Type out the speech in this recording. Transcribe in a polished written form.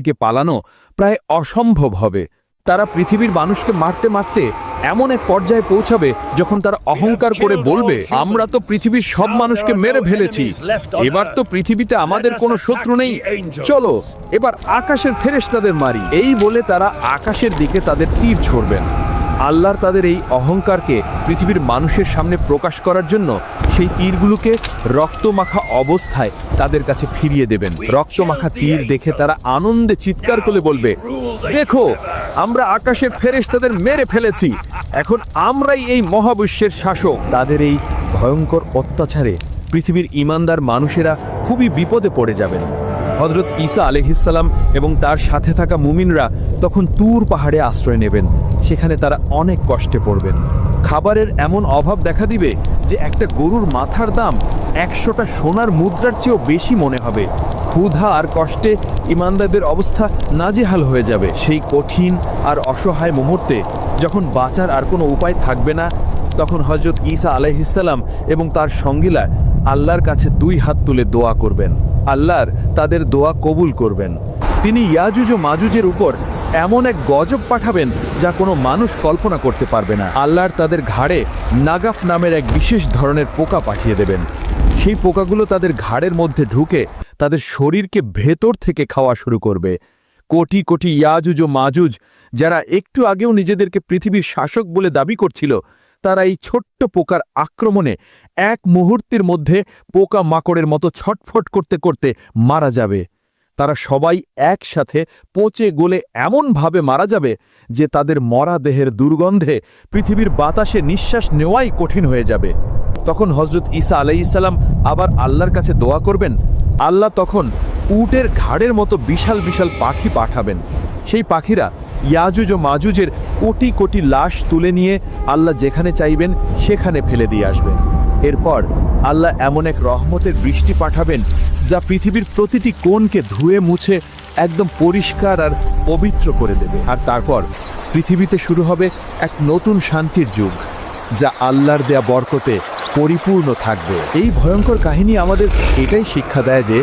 থেকে পালানো প্রায় অসম্ভব হবে। তারা পৃথিবীর মানুষকে মারতে মারতে এমন এক পর্যায়ে পৌঁছাবে যখন তারা অহংকার করে বলবে, আমরা তো পৃথিবীর সব মানুষকে মেরে ফেলেছি, এবার তো পৃথিবীতে আমাদের কোনো শত্রু নেই, চলো এবার আকাশের ফেরেশতাদের মারি। এই বলে তারা আকাশের দিকে তাদের তীর ছুড়বেন। আল্লাহর তাদের এই অহংকারকে পৃথিবীর মানুষের সামনে প্রকাশ করার জন্য সেই তীরগুলোকে রক্তমাখা অবস্থায় তাদের কাছে ফিরিয়ে দেবেন। রক্তমাখা তীর দেখে তারা আনন্দে চিৎকার করে বলবে, দেখো আমরা আকাশের ফেরেশতাদের মেরে ফেলেছি, এখন আমরাই এই মহাবিশ্বের শাসক। তাদের এই ভয়ঙ্কর অত্যাচারে পৃথিবীর ঈমানদার মানুষেরা খুবই বিপদে পড়ে যাবেন। হযরত ঈসা আলাইহিসসালাম এবং তার সাথে থাকা মুমিনরা তখন তুর পাহাড়ে আশ্রয় নেবেন। সেখানে তারা অনেক কষ্টে পড়বেন। খাবারের এমন অভাব দেখা দিবে যে একটা গরুর মাথার দাম 100টা সোনার মুদ্রার চেয়েও বেশি মনে হবে। ক্ষুধা আর কষ্টে ঈমানদারদের অবস্থা নাজেহাল হয়ে যাবে। সেই কঠিন আর অসহায় মুহূর্তে যখন বাঁচার আর কোনো উপায় থাকবে না, তখন হযরত ঈসা আলাইহিসসালাম এবং তার সঙ্গীরা আল্লাহর কাছে 2 হাত তুলে দোয়া করবেন। আল্লাহর তাদের দোয়া কবুল করবেন। তিনি ইয়াজুজ ও মাজুজের উপর এমন এক গজব পাঠাবেন যা কোনো মানুষ কল্পনা করতে পারবে না। আল্লাহর তাদের ঘাড়ে নাগাফ নামের এক বিশেষ ধরনের পোকা পাঠিয়ে দেবেন। সেই পোকাগুলো তাদের ঘাড়ের মধ্যে ঢুকে তাদের শরীরকে ভেতর থেকে খাওয়া শুরু করবে। কোটি কোটি ইয়াজুজ ও মাজুজ যারা একটু আগেও নিজেদেরকে পৃথিবীর শাসক বলে দাবি করছিল, তারা এই ছোট্ট পোকার আক্রমণে এক মুহূর্তের মধ্যে পোকা মাকড়ের মতো ছটফট করতে করতে মারা যাবে। তারা সবাই একসাথে পচে গলে এমনভাবে মারা যাবে যে তাদের মরা দেহের দুর্গন্ধে পৃথিবীর বাতাসে নিঃশ্বাস নেওয়াই কঠিন হয়ে যাবে। তখন হযরত ঈসা আলাইহিসসালাম আবার আল্লাহর কাছে দোয়া করবেন। আল্লাহ তখন উটের ঘাড়ের মতো বিশাল বিশাল পাখি পাঠাবেন। সেই পাখিরা ইয়াজুজ ও মাজুজের কোটি কোটি লাশ তুলে নিয়ে আল্লাহ যেখানে চাইবেন সেখানে ফেলে দিয়ে আসবেন। এরপর আল্লাহ এমন এক রহমতের বৃষ্টি পাঠাবেন যা পৃথিবীর প্রতিটি কোণকে ধুয়ে মুছে একদম পরিষ্কার আর পবিত্র করে দেবে। আর তারপর পৃথিবীতে শুরু হবে এক নতুন শান্তির যুগ, যা আল্লাহর দেয়া বরকতে পরিপূর্ণ থাকবে। এই ভয়ঙ্কর কাহিনী আমাদের এটাই শিক্ষা দেয় যে